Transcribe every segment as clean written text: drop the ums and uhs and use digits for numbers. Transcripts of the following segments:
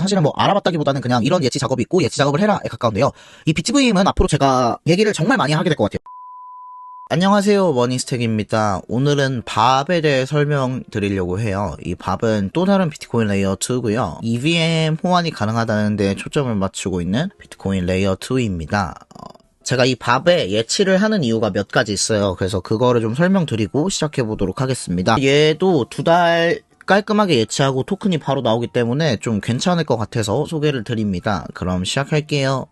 사실은 뭐 알아봤다기보다는 그냥 이런 예치 작업이 있고 예치 작업을 해라에 가까운데요. 이 BitVM은 앞으로 제가 얘기를 정말 많이 하게 될 것 같아요. 안녕하세요, 머니스택입니다. 오늘은 밥에 대해 설명드리려고 해요. 이 밥은 또 다른 비트코인 레이어 2고요. EVM 호환이 가능하다는 데 초점을 맞추고 있는 비트코인 레이어 2입니다. 제가 이 밥에 예치를 하는 이유가 몇 가지 있어요. 그래서 그거를 좀 설명드리고 시작해보도록 하겠습니다. 얘도 2달 깔끔하게 예치하고 토큰이 바로 나오기 때문에 좀 괜찮을 것 같아서 소개를 드립니다. 그럼 시작할게요.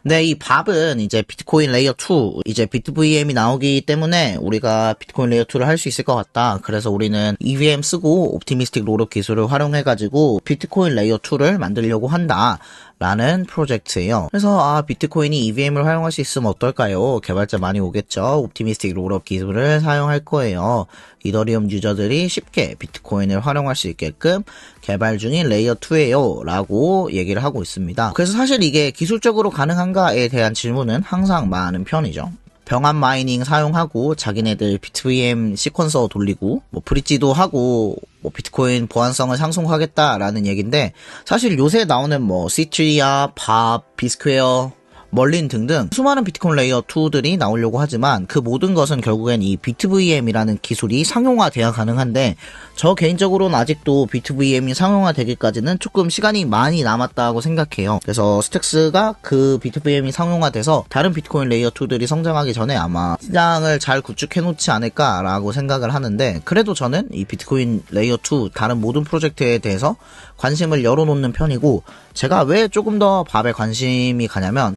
네, 이 밥은 이제 비트코인 레이어 2, 이제 BitVM이 나오기 때문에 우리가 비트코인 레이어 2를 할 수 있을 것 같다. 그래서 우리는 EVM 쓰고 옵티미스틱 롤업 기술을 활용해가지고 비트코인 레이어 2를 만들려고 한다. 라는 프로젝트예요. 그래서 비트코인이 EVM을 활용할 수 있으면 어떨까요? 개발자 많이 오겠죠. 옵티미스틱 롤업 기술을 사용할 거예요. 이더리움 유저들이 쉽게 비트코인을 활용할 수 있게끔 개발 중인 레이어 2예요 라고 얘기를 하고 있습니다. 그래서 사실 이게 기술적으로 가능한가에 대한 질문은 항상 많은 편이죠. 병합 마이닝 사용하고 자기네들 BitVM 시퀀서 돌리고 브릿지도 하고 비트코인 보안성을 상승하겠다라는 얘기인데, 사실 요새 나오는 시트리아, 밥, 비스퀘어, 멀린 등등 수많은 비트코인 레이어 2들이 나오려고 하지만 그 모든 것은 결국엔 이 BitVM이라는 기술이 상용화돼야 가능한데, 저 개인적으로는 아직도 BitVM이 상용화되기까지는 조금 시간이 많이 남았다고 생각해요. 그래서 스택스가 그 BitVM이 상용화돼서 다른 비트코인 레이어 2들이 성장하기 전에 아마 시장을 잘 구축해 놓지 않을까라고 생각을 하는데, 그래도 저는 이 비트코인 레이어 2 다른 모든 프로젝트에 대해서 관심을 열어놓는 편이고, 제가 왜 조금 더 밥에 관심이 가냐면,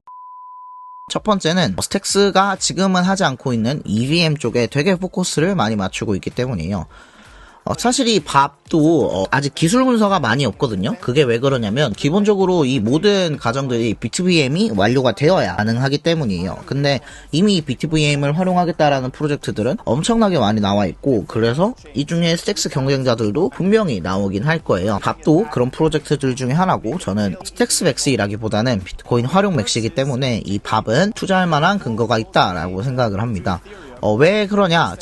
첫 번째는 스택스가 지금은 하지 않고 있는 EVM 쪽에 되게 포커스를 많이 맞추고 있기 때문이에요. 사실 이 밥도 아직 기술 문서가 많이 없거든요. 그게 왜 그러냐면 기본적으로 이 모든 가정들이 BitVM이 완료가 되어야 가능하기 때문이에요. 근데 이미 BitVM을 활용하겠다라는 프로젝트들은 엄청나게 많이 나와 있고, 그래서 이 중에 스택스 경쟁자들도 분명히 나오긴 할 거예요. 밥도 그런 프로젝트들 중에 하나고, 저는 스택스 맥시라기보다는 비트코인 활용 맥시이기 때문에 이 밥은 투자할 만한 근거가 있다라고 생각을 합니다. 왜 그러냐?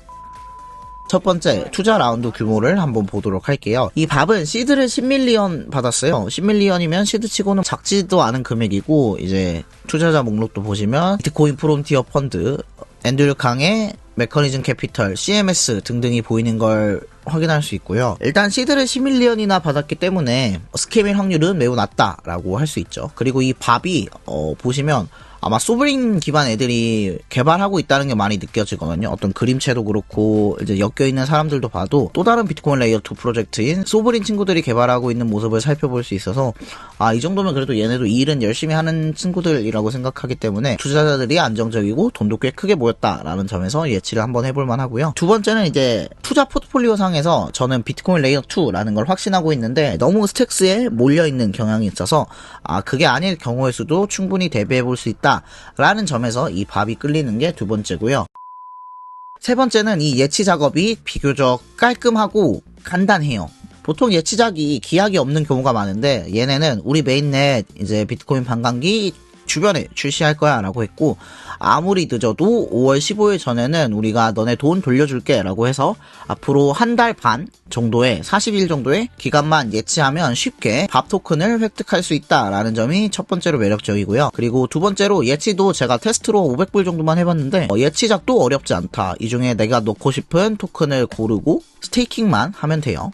첫 번째, 투자 라운드 규모를 한번 보도록 할게요. 이 밥은 시드를 10밀리언 받았어요. 10밀리언이면 시드치고는 작지도 않은 금액이고, 이제 투자자 목록도 보시면 비트코인 프론티어 펀드, 앤드류 캉의 메커니즘 캐피털, CMS 등등이 보이는 걸 확인할 수 있고요. 일단 시드를 10밀리언이나 받았기 때문에 스캠일 확률은 매우 낮다라고 할 수 있죠. 그리고 이 밥이 보시면 아마 소브린 기반 애들이 개발하고 있다는 게 많이 느껴지거든요. 어떤 그림체도 그렇고 이제 엮여있는 사람들도 봐도 또 다른 비트코인 레이어 2 프로젝트인 소브린 친구들이 개발하고 있는 모습을 살펴볼 수 있어서 이 정도면 그래도 얘네도 일은 열심히 하는 친구들이라고 생각하기 때문에 투자자들이 안정적이고 돈도 꽤 크게 모였다라는 점에서 예치를 한번 해볼만 하고요. 두 번째는 이제 투자 포트폴리오 상에서 저는 비트코인 레이어 2라는 걸 확신하고 있는데, 너무 스택스에 몰려있는 경향이 있어서 그게 아닐 경우의 수도 충분히 대비해볼 수 있다 라는 점에서 이 밥이 끌리는 게 두 번째고요. 세 번째는 이 예치 작업이 비교적 깔끔하고 간단해요. 보통 예치작이 기약이 없는 경우가 많은데, 얘네는 우리 메인넷 이제 비트코인 반감기 주변에 출시할 거야 라고 했고, 아무리 늦어도 5월 15일 전에는 우리가 너네 돈 돌려줄게 라고 해서 앞으로 한 달 반 정도의 40일 정도의 기간만 예치하면 쉽게 밥 토큰을 획득할 수 있다 라는 점이 첫 번째로 매력적이고요. 그리고 두 번째로 예치도 제가 테스트로 500불 정도만 해봤는데 예치작도 어렵지 않다. 이 중에 내가 넣고 싶은 토큰을 고르고 스테이킹만 하면 돼요.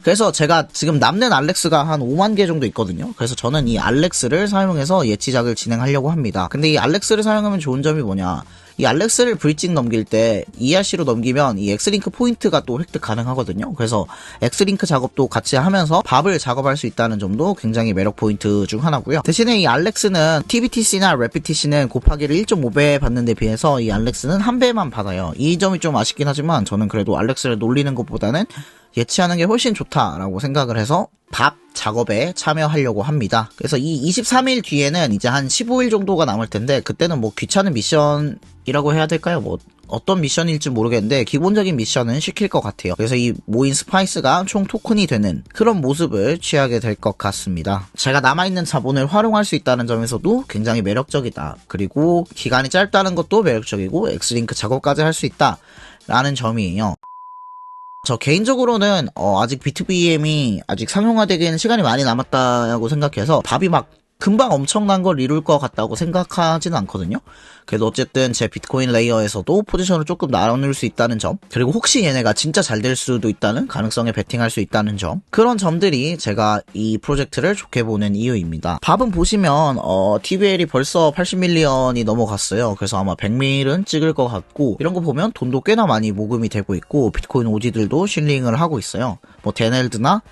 그래서 제가 지금 남는 알렉스가 한 5만 개 정도 있거든요. 그래서 저는 이 알렉스를 사용해서 예치작을 진행하려고 합니다. 근데 이 알렉스를 사용하면 좋은 점이 뭐냐, 이 알렉스를 브릿지 넘길 때 ERC로 넘기면 이 엑스링크 포인트가 또 획득 가능하거든요. 그래서 엑스링크 작업도 같이 하면서 밥을 작업할 수 있다는 점도 굉장히 매력 포인트 중 하나고요. 대신에 이 알렉스는 TBTC나 래피TC는 곱하기를 1.5배 받는 데 비해서 이 알렉스는 1배만 받아요. 이 점이 좀 아쉽긴 하지만 저는 그래도 알렉스를 놀리는 것보다는 예치하는 게 훨씬 좋다라고 생각을 해서 밥 작업에 참여하려고 합니다. 그래서 이 23일 뒤에는 이제 한 15일 정도가 남을 텐데, 그때는 귀찮은 미션이라고 해야 될까요? 어떤 미션일지 모르겠는데 기본적인 미션은 시킬 것 같아요. 그래서 이 모인 스파이스가 총 토큰이 되는 그런 모습을 취하게 될 것 같습니다. 제가 남아있는 자본을 활용할 수 있다는 점에서도 굉장히 매력적이다. 그리고 기간이 짧다는 것도 매력적이고 엑스링크 작업까지 할 수 있다 라는 점이에요. 저 개인적으로는 아직 비트VM이 아직 상용화되기에는 시간이 많이 남았다고 생각해서 밥이 막 금방 엄청난 걸 이룰 것 같다고 생각하지는 않거든요. 그래도 어쨌든 제 비트코인 레이어에서도 포지션을 조금 나눌 수 있다는 점, 그리고 혹시 얘네가 진짜 잘 될 수도 있다는 가능성에 베팅할 수 있다는 점, 그런 점들이 제가 이 프로젝트를 좋게 보는 이유입니다. 밥은 보시면 TVL이 벌써 80밀리언이 넘어갔어요. 그래서 아마 100밀은 찍을 것 같고, 이런 거 보면 돈도 꽤나 많이 모금이 되고 있고, 비트코인 오지들도 실링을 하고 있어요. 뭐 데넬드나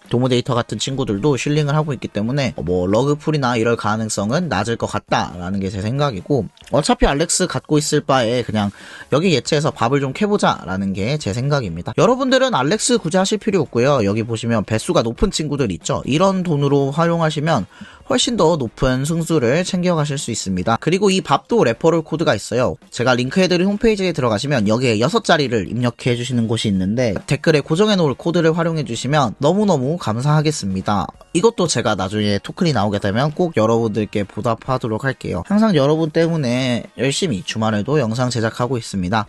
도모데이터 같은 친구들도 실링을 하고 있기 때문에 뭐 러그풀이나 이럴 가능성은 낮을 것 같다라는 게 제 생각이고, 어차피 알렉스 갖고 있을 바에 그냥 여기 예치해서 밥을 좀 캐보자 라는 게 제 생각입니다. 여러분들은 알렉스 굳이 하실 필요 없고요. 여기 보시면 배수가 높은 친구들 있죠. 이런 돈으로 활용하시면 훨씬 더 높은 승수를 챙겨가실 수 있습니다. 그리고 이 밥도 레퍼럴 코드가 있어요. 제가 링크해드린 홈페이지에 들어가시면 여기에 6자리를 입력해주시는 곳이 있는데, 댓글에 고정해놓을 코드를 활용해주시면 너무너무 감사하겠습니다. 이것도 제가 나중에 토큰이 나오게 되면 꼭 여러분들께 보답하도록 할게요. 항상 여러분 때문에 열심히 주말에도 영상 제작하고 있습니다.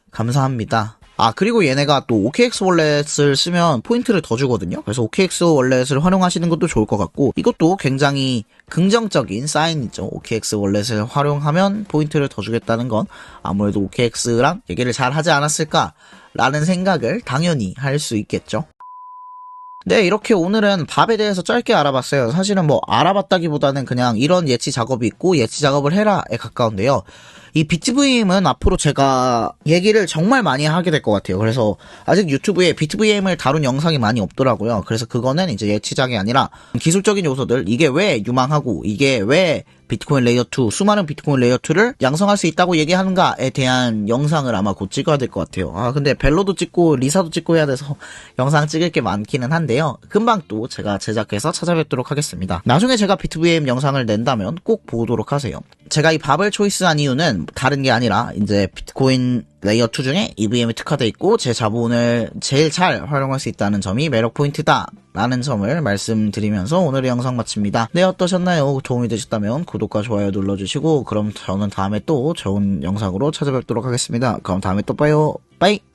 감사합니다. 그리고 얘네가 또 OKX 월렛을 쓰면 포인트를 더 주거든요. 그래서 OKX 월렛을 활용하시는 것도 좋을 것 같고, 이것도 굉장히 긍정적인 사인이죠. OKX 월렛을 활용하면 포인트를 더 주겠다는 건 아무래도 OKX랑 얘기를 잘 하지 않았을까라는 생각을 당연히 할 수 있겠죠. 네, 이렇게 오늘은 밥에 대해서 짧게 알아봤어요. 사실은 뭐 알아봤다기보다는 그냥 이런 예치 작업이 있고 예치 작업을 해라에 가까운데요. 이 비트VM은 앞으로 제가 얘기를 정말 많이 하게 될 것 같아요. 그래서 아직 유튜브에 비트VM을 다룬 영상이 많이 없더라고요. 그래서 그거는 이제 예치작이 아니라 기술적인 요소들, 이게 왜 유망하고 이게 왜 비트코인 레이어 2, 수많은 비트코인 레이어 2를 양성할 수 있다고 얘기하는가에 대한 영상을 아마 곧 찍어야 될 것 같아요. 근데 벨로도 찍고 리사도 찍고 해야 돼서 영상 찍을 게 많기는 한데요. 금방 또 제가 제작해서 찾아뵙도록 하겠습니다. 나중에 제가 비트VM 영상을 낸다면 꼭 보도록 하세요. 제가 이 밥을 초이스한 이유는 다른 게 아니라 이제 비트코인 레이어 2 중에 EVM이 특화되어 있고 제 자본을 제일 잘 활용할 수 있다는 점이 매력 포인트다 라는 점을 말씀드리면서 오늘의 영상 마칩니다. 네, 어떠셨나요? 도움이 되셨다면 구독과 좋아요 눌러주시고, 그럼 저는 다음에 또 좋은 영상으로 찾아뵙도록 하겠습니다. 그럼 다음에 또 봐요. 빠이!